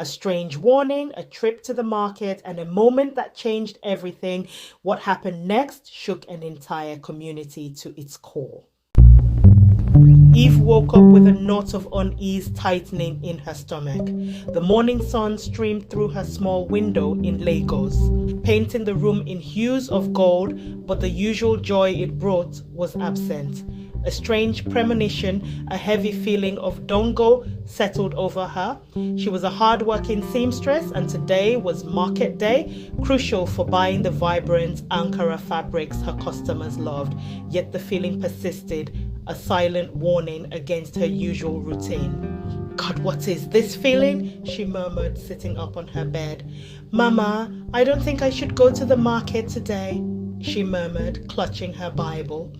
A strange warning, a trip to the market, and a moment that changed everything. What happened next shook an entire community to its core. Eve woke up with a knot of unease tightening in her stomach. The morning sun streamed through her small window in Lagos, painting the room in hues of gold, but the usual joy it brought was absent. A strange premonition, a heavy feeling of dongo settled over her. She was a hard-working seamstress, and today was market day, crucial for buying the vibrant Ankara fabrics her customers loved. Yet the feeling persisted, a silent warning against her usual routine. God, what is this feeling? She murmured, sitting up on her bed. Mama, I don't think I should go to the market today, she murmured, clutching her Bible.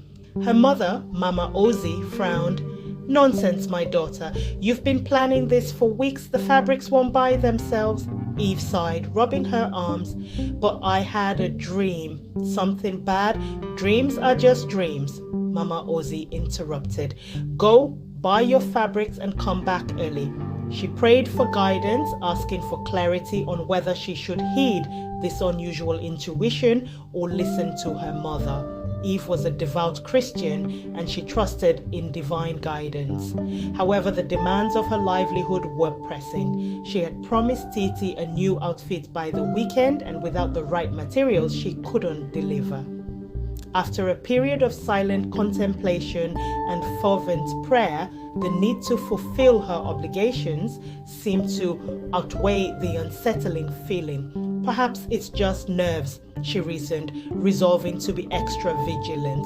Her mother, Mama Ozzy, frowned. Nonsense, my daughter. You've been planning this for weeks. The fabrics won't buy themselves. Eve sighed, rubbing her arms. But I had a dream. Something bad? Dreams are just dreams, Mama Ozzy interrupted. Go, buy your fabrics and come back early. She prayed for guidance, asking for clarity on whether she should heed this unusual intuition or listen to her mother. Eve was a devout Christian and she trusted in divine guidance. However, the demands of her livelihood were pressing. She had promised Titi a new outfit by the weekend, and without the right materials, she couldn't deliver. After a period of silent contemplation and fervent prayer, the need to fulfill her obligations seemed to outweigh the unsettling feeling. Perhaps it's just nerves, she reasoned, resolving to be extra vigilant.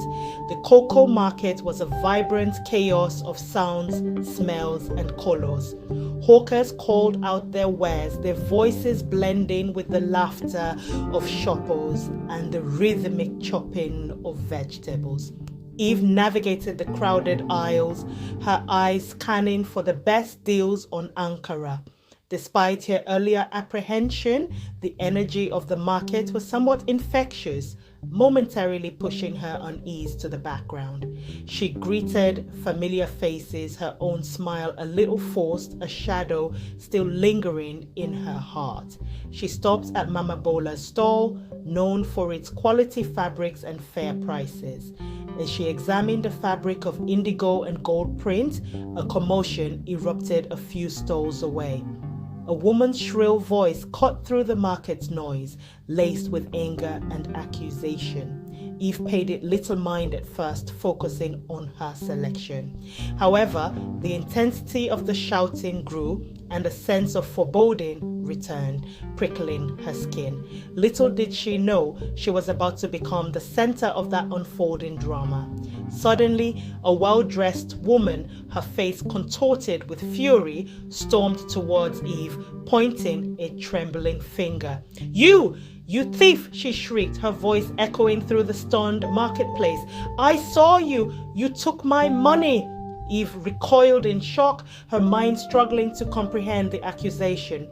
The cocoa market was a vibrant chaos of sounds, smells, and colors. Hawkers called out their wares, their voices blending with the laughter of shoppers and the rhythmic chopping of vegetables. Eve navigated the crowded aisles, her eyes scanning for the best deals on Ankara. Despite her earlier apprehension, the energy of the market was somewhat infectious, momentarily pushing her unease to the background. She greeted familiar faces, her own smile a little forced, a shadow still lingering in her heart. She stopped at Mama Bola's stall, known for its quality fabrics and fair prices. As she examined the fabric of indigo and gold print, a commotion erupted a few stalls away. A woman's shrill voice cut through the market's noise, laced with anger and accusation. Eve paid it little mind at first, focusing on her selection. However, the intensity of the shouting grew, and a sense of foreboding returned, prickling her skin. Little did she know she was about to become the center of that unfolding drama. Suddenly, a well-dressed woman, her face contorted with fury, stormed towards Eve, pointing a trembling finger. You thief, she shrieked, her voice echoing through the stunned marketplace. I saw you. You took my money. Eve recoiled in shock, her mind struggling to comprehend the accusation.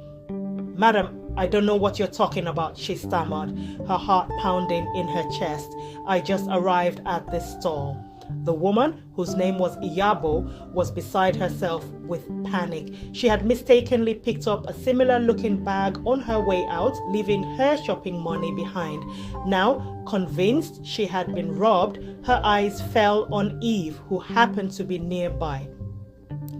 Madam, I don't know what you're talking about, she stammered, her heart pounding in her chest. I just arrived at this stall. The woman, whose name was Iyabo, was beside herself with panic. She had mistakenly picked up a similar-looking bag on her way out, leaving her shopping money behind. Now, convinced she had been robbed, her eyes fell on Eve, who happened to be nearby.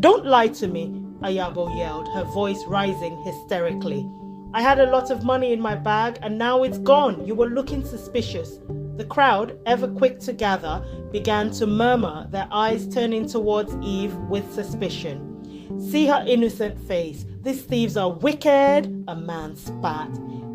Don't lie to me, Iyabo yelled, her voice rising hysterically. I had a lot of money in my bag, and now it's gone. You were looking suspicious. The crowd, ever quick to gather, began to murmur, their eyes turning towards Eve with suspicion. See her innocent face. These thieves are wicked, a man spat.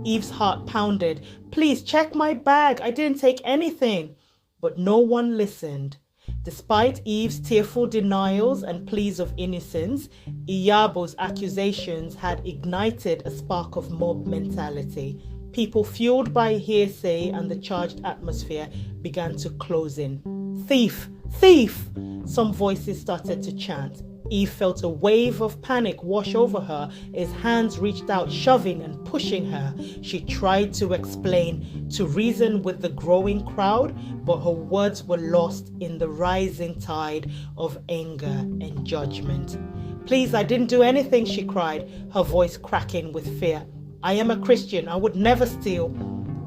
Eve's heart pounded. Please check my bag. I didn't take anything. But no one listened. Despite Eve's tearful denials and pleas of innocence, Iyabo's accusations had ignited a spark of mob mentality. People fueled by hearsay and the charged atmosphere began to close in. Thief! Thief! Some voices started to chant. Eve felt a wave of panic wash over her as hands reached out, shoving and pushing her. She tried to explain, to reason with the growing crowd, but her words were lost in the rising tide of anger and judgment. "Please, I didn't do anything," she cried, her voice cracking with fear. "I am a Christian. I would never steal."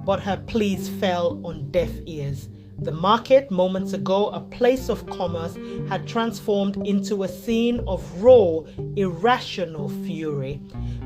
But her pleas fell on deaf ears. The market, moments ago a place of commerce, had transformed into a scene of raw, irrational fury.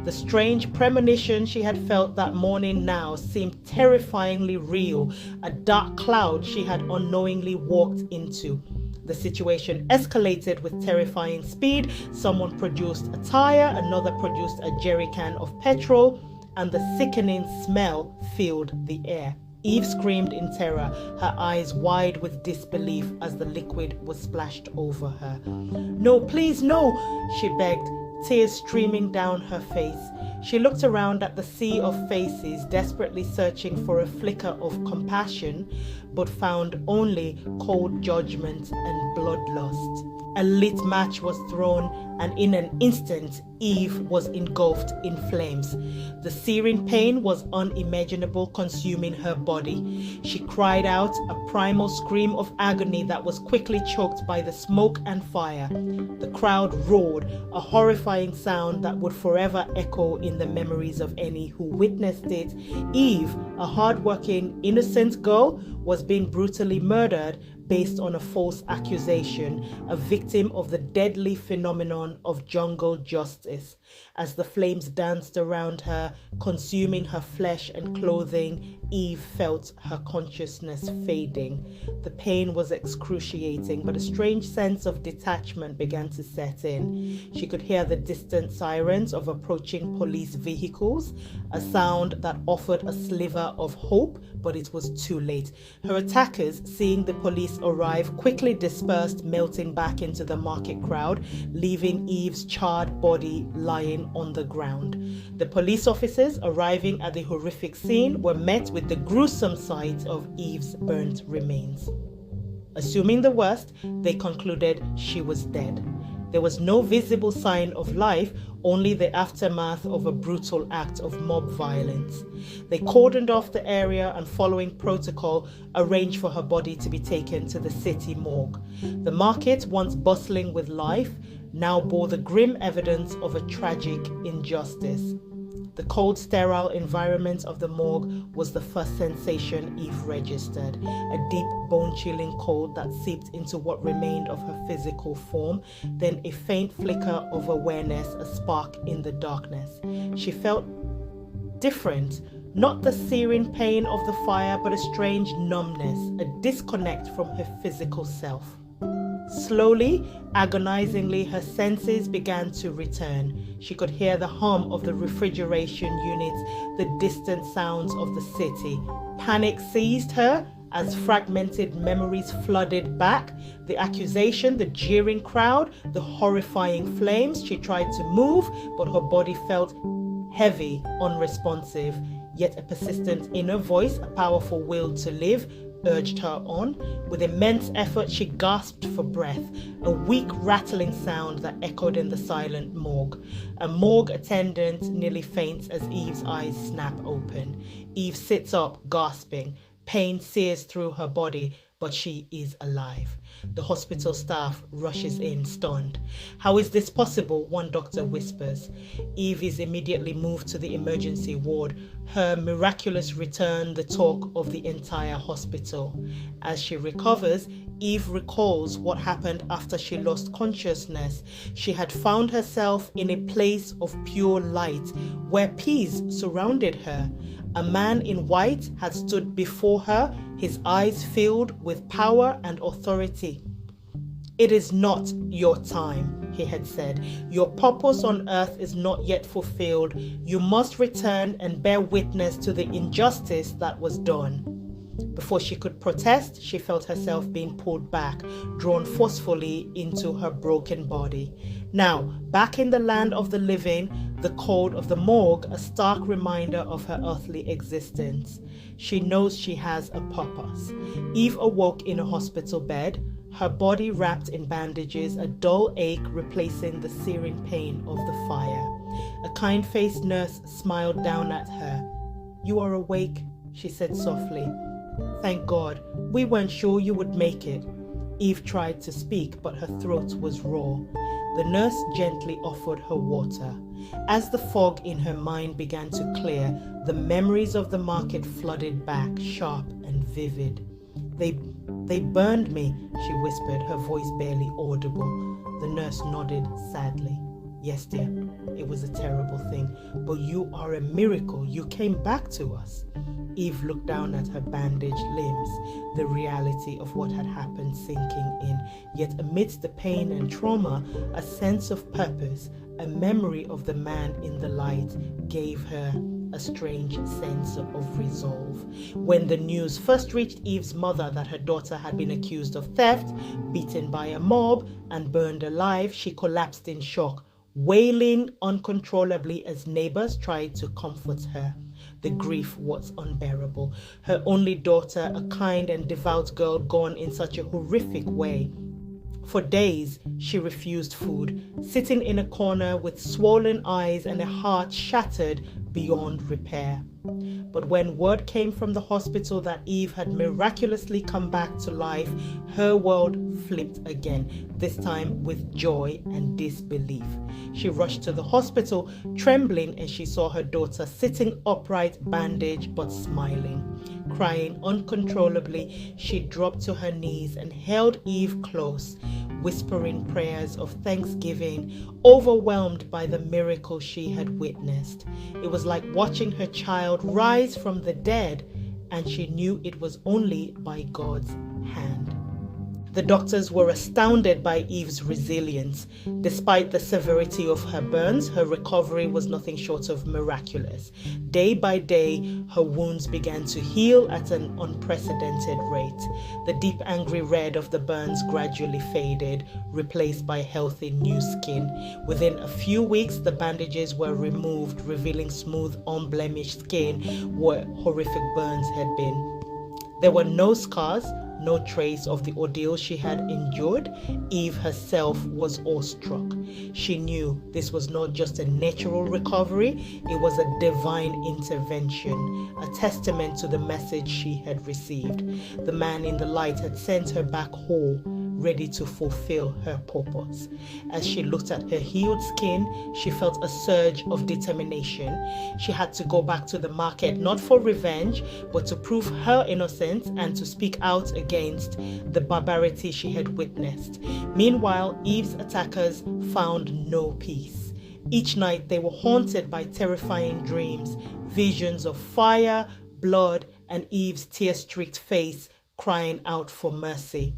The strange premonition she had felt that morning now seemed terrifyingly real, a dark cloud she had unknowingly walked into. The situation escalated with terrifying speed. Someone produced a tire, another produced a jerry can of petrol, and the sickening smell filled the air. Eve screamed in terror, her eyes wide with disbelief as the liquid was splashed over her. "No, please, no," she begged, tears streaming down her face. She looked around at the sea of faces, desperately searching for a flicker of compassion, but found only cold judgment and bloodlust. A lit match was thrown, and in an instant, Eve was engulfed in flames. The searing pain was unimaginable, consuming her body. She cried out, a primal scream of agony that was quickly choked by the smoke and fire. The crowd roared, a horrifying sound that would forever echo in the memories of any who witnessed it. Eve, a hard-working, innocent girl, was being brutally murdered based on a false accusation, a victim of the deadly phenomenon of jungle justice. As the flames danced around her, consuming her flesh and clothing, Eve felt her consciousness fading. The pain was excruciating, but a strange sense of detachment began to set in. She could hear the distant sirens of approaching police vehicles, a sound that offered a sliver of hope, but it was too late. Her attackers, seeing the police arrive, quickly dispersed, melting back into the market crowd, leaving Eve's charred body lying on the ground. The police officers arriving at the horrific scene were met with the gruesome sight of Eve's burnt remains. Assuming the worst, they concluded she was dead. There was no visible sign of life, only the aftermath of a brutal act of mob violence. They cordoned off the area and, following protocol, arranged for her body to be taken to the city morgue. The market, once bustling with life, now bore the grim evidence of a tragic injustice. The cold, sterile environment of the morgue was the first sensation Eve registered, a deep, bone-chilling cold that seeped into what remained of her physical form, then a faint flicker of awareness, a spark in the darkness. She felt different, not the searing pain of the fire, but a strange numbness, a disconnect from her physical self. Slowly, agonizingly, her senses began to return. She could hear the hum of the refrigeration units, the distant sounds of the city. Panic seized her as fragmented memories flooded back. The accusation, the jeering crowd, the horrifying flames. She tried to move, but her body felt heavy, unresponsive. Yet a persistent inner voice, a powerful will to live, urged her on. With immense effort, she gasped for breath, a weak rattling sound that echoed in the silent morgue. A morgue attendant nearly faints as Eve's eyes snap open. Eve sits up, gasping. Pain sears through her body, but she is alive. The hospital staff rushes in, stunned. "How is this possible?" one doctor whispers. Eve is immediately moved to the emergency ward. Her miraculous return, the talk of the entire hospital. As she recovers, Eve recalls what happened after she lost consciousness. She had found herself in a place of pure light, where peace surrounded her. A man in white had stood before her, his eyes filled with power and authority. "It is not your time," he had said. "Your purpose on earth is not yet fulfilled. You must return and bear witness to the injustice that was done." Before she could protest, she felt herself being pulled back, drawn forcefully into her broken body. Now, back in the land of the living, the cold of the morgue, a stark reminder of her earthly existence. She knows she has a purpose. Eve awoke in a hospital bed, her body wrapped in bandages, a dull ache replacing the searing pain of the fire. A kind-faced nurse smiled down at her. "You are awake," she said softly. "Thank God. We weren't sure you would make it." Eve tried to speak, but her throat was raw. The nurse gently offered her water. As the fog in her mind began to clear, the memories of the market flooded back, sharp and vivid. They burned me, she whispered, her voice barely audible. The nurse nodded sadly. Yes, dear, it was a terrible thing, but you are a miracle. You came back to us. Eve looked down at her bandaged limbs, the reality of what had happened sinking in. Yet amidst the pain and trauma, a sense of purpose, a memory of the man in the light gave her a strange sense of resolve. When the news first reached Eve's mother that her daughter had been accused of theft, beaten by a mob, and burned alive, she collapsed in shock, wailing uncontrollably as neighbors tried to comfort her. The grief was unbearable. Her only daughter, a kind and devout girl, gone in such a horrific way. For days, she refused food, sitting in a corner with swollen eyes and a heart shattered beyond repair. But when word came from the hospital that Eve had miraculously come back to life, her world flipped again, this time with joy and disbelief. She rushed to the hospital, trembling as she saw her daughter sitting upright, bandaged but smiling. Crying uncontrollably, she dropped to her knees and held Eve close, whispering prayers of thanksgiving, overwhelmed by the miracle she had witnessed. It was like watching her child rise from the dead, and she knew it was only by God's hand. The doctors were astounded by Eve's resilience. Despite the severity of her burns, her recovery was nothing short of miraculous. Day by day, her wounds began to heal at an unprecedented rate. The deep angry red of the burns gradually faded, replaced by healthy new skin. Within a few weeks, the bandages were removed, revealing smooth, unblemished skin where horrific burns had been. There were no scars, no trace of the ordeal she had endured. Eve herself was awestruck. She knew this was not just a natural recovery, it was a divine intervention, a testament to the message she had received. The man in the light had sent her back whole, ready to fulfill her purpose. As she looked at her healed skin, she felt a surge of determination. She had to go back to the market, not for revenge, but to prove her innocence and to speak out against the barbarity she had witnessed. Meanwhile, Eve's attackers found no peace. Each night they were haunted by terrifying dreams, visions of fire, blood, and Eve's tear-streaked face crying out for mercy.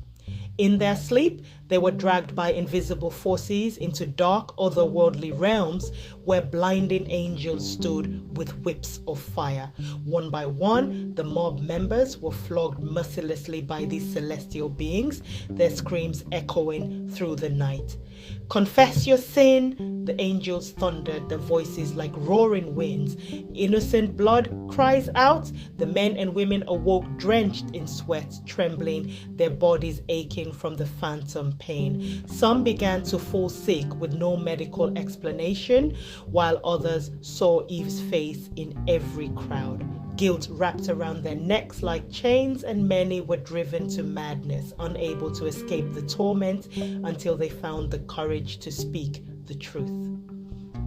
In their sleep, they were dragged by invisible forces into dark, otherworldly realms where blinding angels stood with whips of fire. One by one, the mob members were flogged mercilessly by these celestial beings, their screams echoing through the night. Confess your sin, the angels thundered, their voices like roaring winds. Innocent blood cries out. The men and women awoke drenched in sweat, trembling, their bodies aching from the phantom pain. Some began to fall sick with no medical explanation, while others saw Eve's face in every crowd. Guilt wrapped around their necks like chains, and many were driven to madness, unable to escape the torment until they found the courage to speak the truth.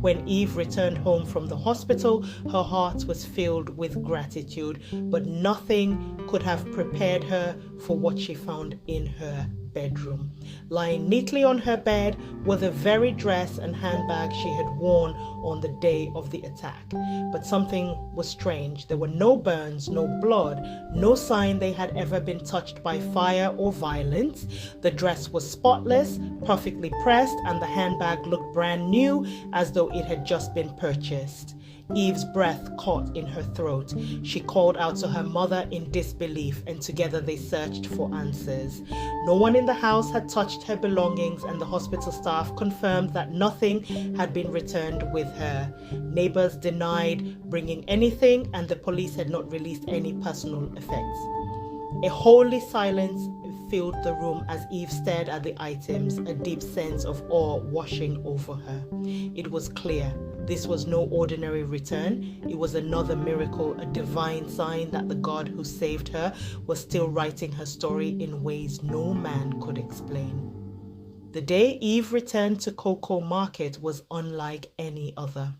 When Eve returned home from the hospital, her heart was filled with gratitude, but nothing could have prepared her for what she found in her bedroom. Lying neatly on her bed were the very dress and handbag she had worn on the day of the attack. But something was strange. There were no burns, no blood, no sign they had ever been touched by fire or violence. The dress was spotless, perfectly pressed, and the handbag looked brand new, as though it had just been purchased. Eve's breath caught in her throat. She called out to her mother in disbelief, and together they searched for answers. No one in the house had touched her belongings, and the hospital staff confirmed that nothing had been returned with her. Neighbors denied bringing anything, and the police had not released any personal effects. A holy silence filled the room as Eve stared at the items, a deep sense of awe washing over her. It was clear this was no ordinary return. It was another miracle, a divine sign that the God who saved her was still writing her story in ways no man could explain. The day Eve returned to Cocoa Market was unlike any other.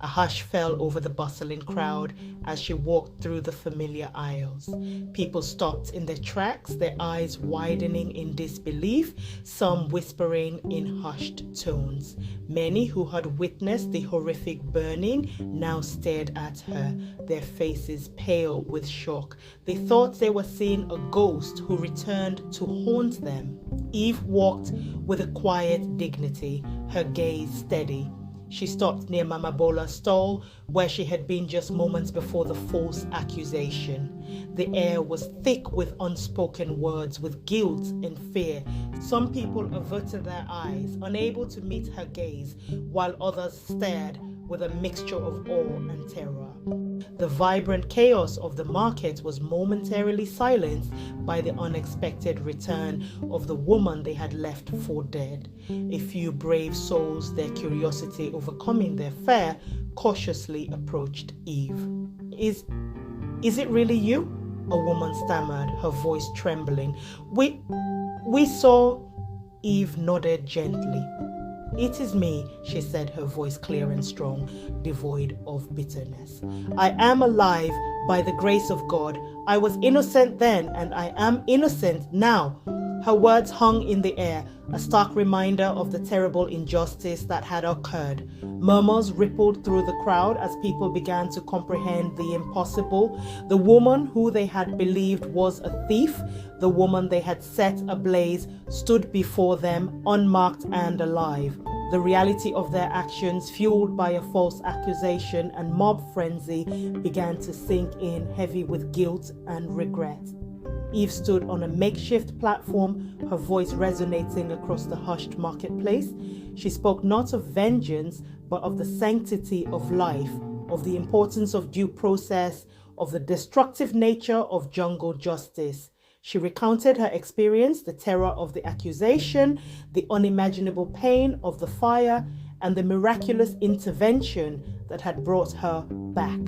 A hush fell over the bustling crowd as she walked through the familiar aisles. People stopped in their tracks, their eyes widening in disbelief, some whispering in hushed tones. Many who had witnessed the horrific burning now stared at her, their faces pale with shock. They thought they were seeing a ghost who returned to haunt them. Eve walked with a quiet dignity, her gaze steady. She stopped near Mama Bola's stall, where she had been just moments before the false accusation. The air was thick with unspoken words, with guilt and fear. Some people averted their eyes, unable to meet her gaze, while others stared with a mixture of awe and terror. The vibrant chaos of the market was momentarily silenced by the unexpected return of the woman they had left for dead. A few brave souls, their curiosity overcoming their fear, cautiously approached Eve. Is it really you?" a woman stammered, her voice trembling. We saw." Eve nodded gently. "It is me," she said, her voice clear and strong, devoid of bitterness. "I am alive by the grace of God. I was innocent then, and I am innocent now." Her words hung in the air, a stark reminder of the terrible injustice that had occurred. Murmurs rippled through the crowd as people began to comprehend the impossible. The woman who they had believed was a thief, the woman they had set ablaze, stood before them, unmarked and alive. The reality of their actions, fueled by a false accusation and mob frenzy, began to sink in, heavy with guilt and regret. Eve stood on a makeshift platform, her voice resonating across the hushed marketplace. She spoke not of vengeance, but of the sanctity of life, of the importance of due process, of the destructive nature of jungle justice. She recounted her experience, the terror of the accusation, the unimaginable pain of the fire, and the miraculous intervention that had brought her back.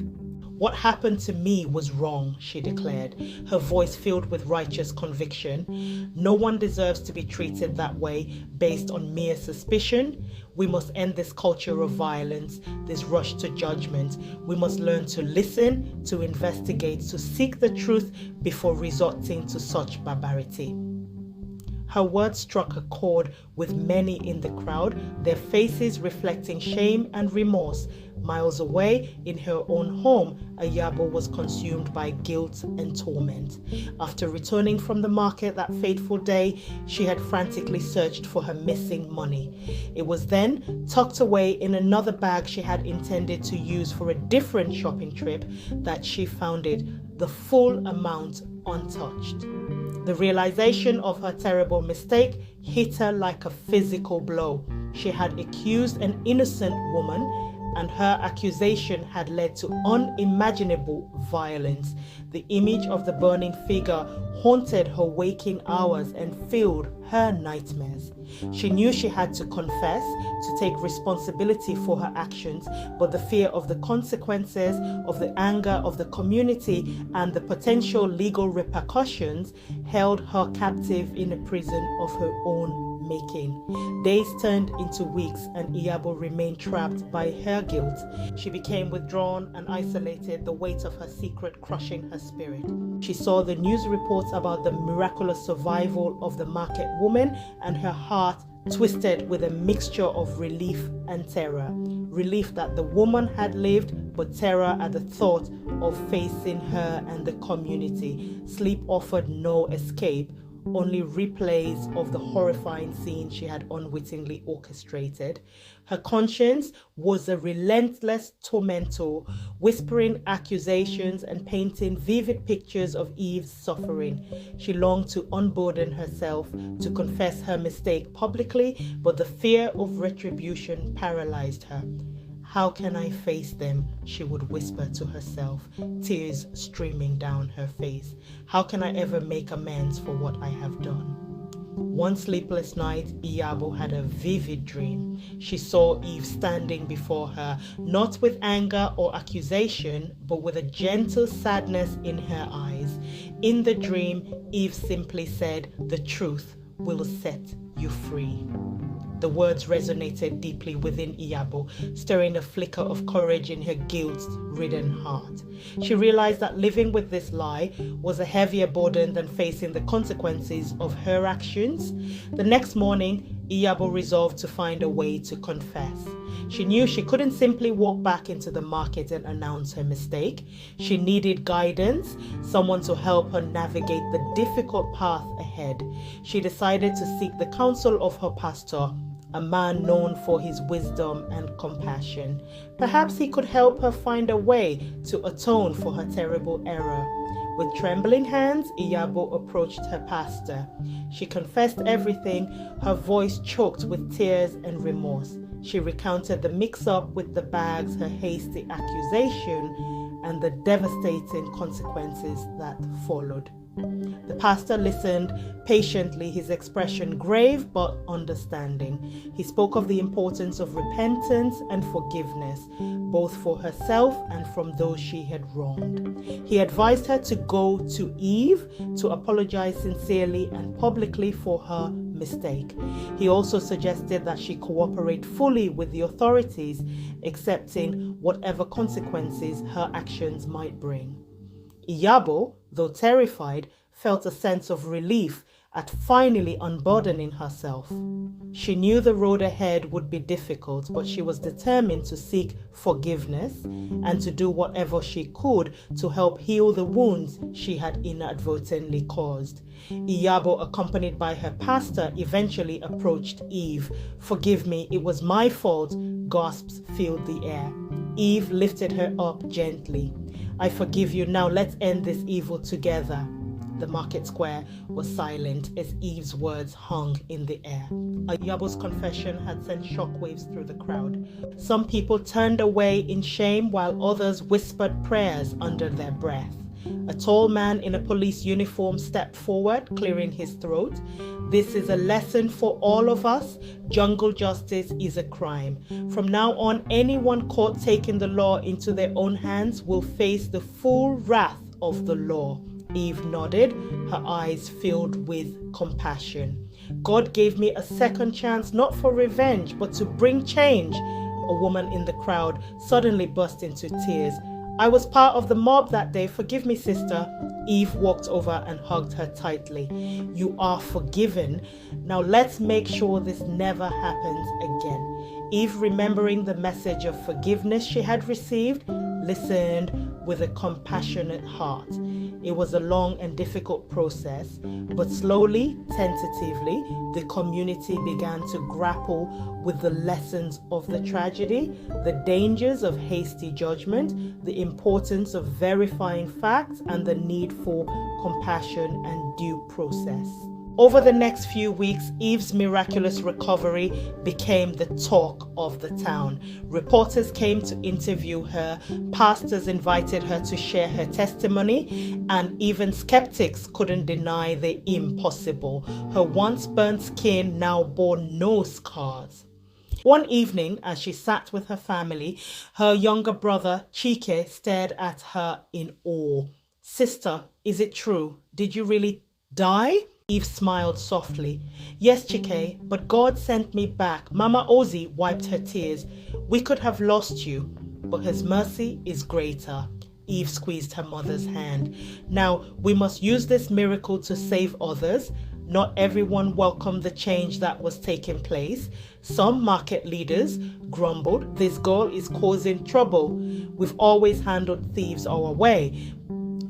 "What happened to me was wrong," she declared, her voice filled with righteous conviction. "No one deserves to be treated that way based on mere suspicion. We must end this culture of violence, this rush to judgment. We must learn to listen, to investigate, to seek the truth before resorting to such barbarity." Her words struck a chord with many in the crowd, their faces reflecting shame and remorse. Miles away, in her own home, Ayabo was consumed by guilt and torment. After returning from the market that fateful day, she had frantically searched for her missing money. It was then, tucked away in another bag she had intended to use for a different shopping trip, that she found it, the full amount untouched. The realization of her terrible mistake hit her like a physical blow. She had accused an innocent woman, and her accusation had led to unimaginable violence. The image of the burning figure haunted her waking hours and filled her nightmares. She knew she had to confess, to take responsibility for her actions, but the fear of the consequences, of the anger of the community, and the potential legal repercussions held her captive in a prison of her own making. Days turned into weeks, and Iyabo remained trapped by her guilt. She became withdrawn and isolated, the weight of her secret crushing her spirit. She saw the news reports about the miraculous survival of the market woman, and her heart twisted with a mixture of relief and terror. Relief that the woman had lived, but terror at the thought of facing her and the community. Sleep offered no escape, only replays of the horrifying scene she had unwittingly orchestrated. Her conscience was a relentless tormentor, whispering accusations and painting vivid pictures of Eve's suffering. She longed to unburden herself, to confess her mistake publicly, but the fear of retribution paralyzed her. "How can I face them?" she would whisper to herself, tears streaming down her face. "How can I ever make amends for what I have done?" One sleepless night, Iyabo had a vivid dream. She saw Eve standing before her, not with anger or accusation, but with a gentle sadness in her eyes. In the dream, Eve simply said, "The truth will set you free." The words resonated deeply within Iyabo, stirring a flicker of courage in her guilt-ridden heart. She realized that living with this lie was a heavier burden than facing the consequences of her actions. The next morning, Iyabo resolved to find a way to confess. She knew she couldn't simply walk back into the market and announce her mistake. She needed guidance, someone to help her navigate the difficult path ahead. She decided to seek the counsel of her pastor, a man known for his wisdom and compassion. Perhaps he could help her find a way to atone for her terrible error. With trembling hands, Iyabo approached her pastor. She confessed everything, her voice choked with tears and remorse. She recounted the mix-up with the bags, her hasty accusation, and the devastating consequences that followed. The pastor listened patiently, his expression grave but understanding. He spoke of the importance of repentance and forgiveness, both for herself and from those she had wronged. He advised her to go to Eve to apologize sincerely and publicly for her mistake. He also suggested that she cooperate fully with the authorities, accepting whatever consequences her actions might bring. Iyabo, though terrified, felt a sense of relief at finally unburdening herself. She knew the road ahead would be difficult, but she was determined to seek forgiveness and to do whatever she could to help heal the wounds she had inadvertently caused. Iyabo, accompanied by her pastor, eventually approached Eve. "Forgive me, it was my fault," gasps filled the air. Eve lifted her up gently. "I forgive you. Now let's end this evil together." The market square was silent as Eve's words hung in the air. Iyabo's confession had sent shockwaves through the crowd. Some people turned away in shame while others whispered prayers under their breath. A tall man in a police uniform stepped forward, clearing his throat. "This is a lesson for all of us. Jungle justice is a crime. From now on, anyone caught taking the law into their own hands will face the full wrath of the law." Eve nodded, her eyes filled with compassion. "God gave me a second chance, not for revenge, but to bring change." A woman in the crowd suddenly burst into tears. "I was part of the mob that day. Forgive me, sister." Eve walked over and hugged her tightly. "You are forgiven. Now let's make sure this never happens again." Eve, remembering the message of forgiveness she had received, listened with a compassionate heart. It was a long and difficult process, but slowly, tentatively, the community began to grapple with the lessons of the tragedy, the dangers of hasty judgment, the importance of verifying facts, and the need for compassion and due process. Over the next few weeks, Eve's miraculous recovery became the talk of the town. Reporters came to interview her, pastors invited her to share her testimony, and even skeptics couldn't deny the impossible. Her once burnt skin now bore no scars. One evening, as she sat with her family, her younger brother, Chike, stared at her in awe. "Sister, is it true? Did you really die?" Eve smiled softly. "Yes, Chike, but God sent me back." Mama Ozzy wiped her tears. "We could have lost you, but his mercy is greater." Eve squeezed her mother's hand. "Now, we must use this miracle to save others." Not everyone welcomed the change that was taking place. Some market leaders grumbled, "This girl is causing trouble. We've always handled thieves our way."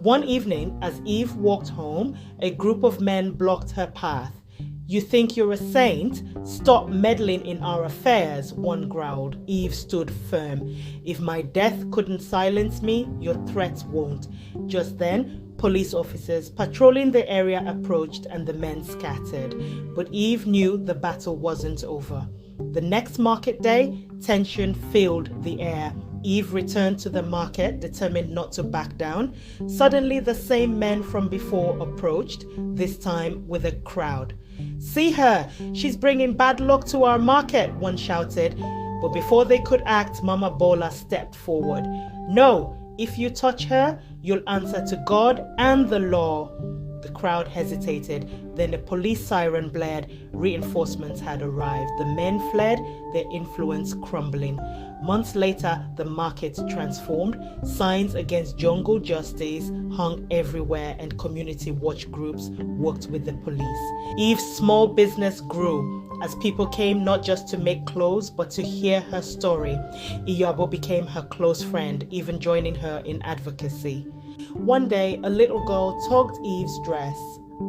One evening, as Eve walked home, a group of men blocked her path. "You think you're a saint? Stop meddling in our affairs," one growled. Eve stood firm. "If my death couldn't silence me, your threats won't." Just then, police officers patrolling the area approached and the men scattered. But Eve knew the battle wasn't over. The next market day, tension filled the air. Eve returned to the market, determined not to back down. Suddenly, the same men from before approached, this time with a crowd. "See her! She's bringing bad luck to our market," one shouted. But before they could act, Mama Bola stepped forward. "No, if you touch her, you'll answer to God and the law." The crowd hesitated. Then the police siren blared. Reinforcements had arrived. The men fled, their influence crumbling. Months later, the market transformed. Signs against jungle justice hung everywhere, and community watch groups worked with the police. Eve's small business grew as people came not just to make clothes but to hear her story. Iyabo became her close friend, even joining her in advocacy. One day, a little girl tugged Eve's dress.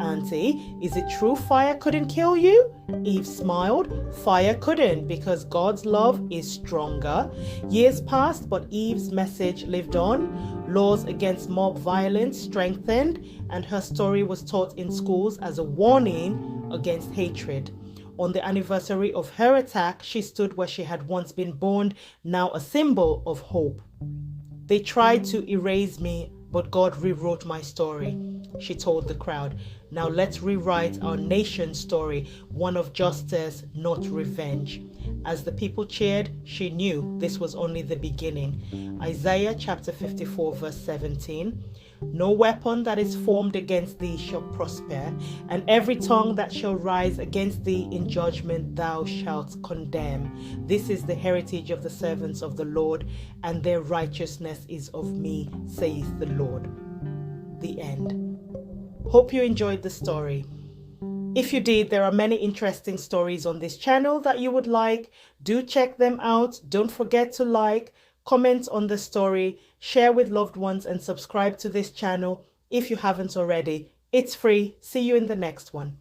"Auntie, is it true fire couldn't kill you?" Eve smiled. "Fire couldn't, because God's love is stronger." Years passed, but Eve's message lived on. Laws against mob violence strengthened, and her story was taught in schools as a warning against hatred. On the anniversary of her attack, she stood where she had once been born, now a symbol of hope. "They tried to erase me, but God rewrote my story," she told the crowd. "Now let's rewrite our nation's story, one of justice, not revenge." As the people cheered, she knew this was only the beginning. Isaiah chapter 54 verse 17. "No weapon that is formed against thee shall prosper, and every tongue that shall rise against thee in judgment thou shalt condemn. This is the heritage of the servants of the Lord, and their righteousness is of me, saith the Lord." The end. Hope you enjoyed the story. If you did, there are many interesting stories on this channel that you would like. Do check them out. Don't forget to like, comment on the story, share with loved ones, and subscribe to this channel if you haven't already. It's free. See you in the next one.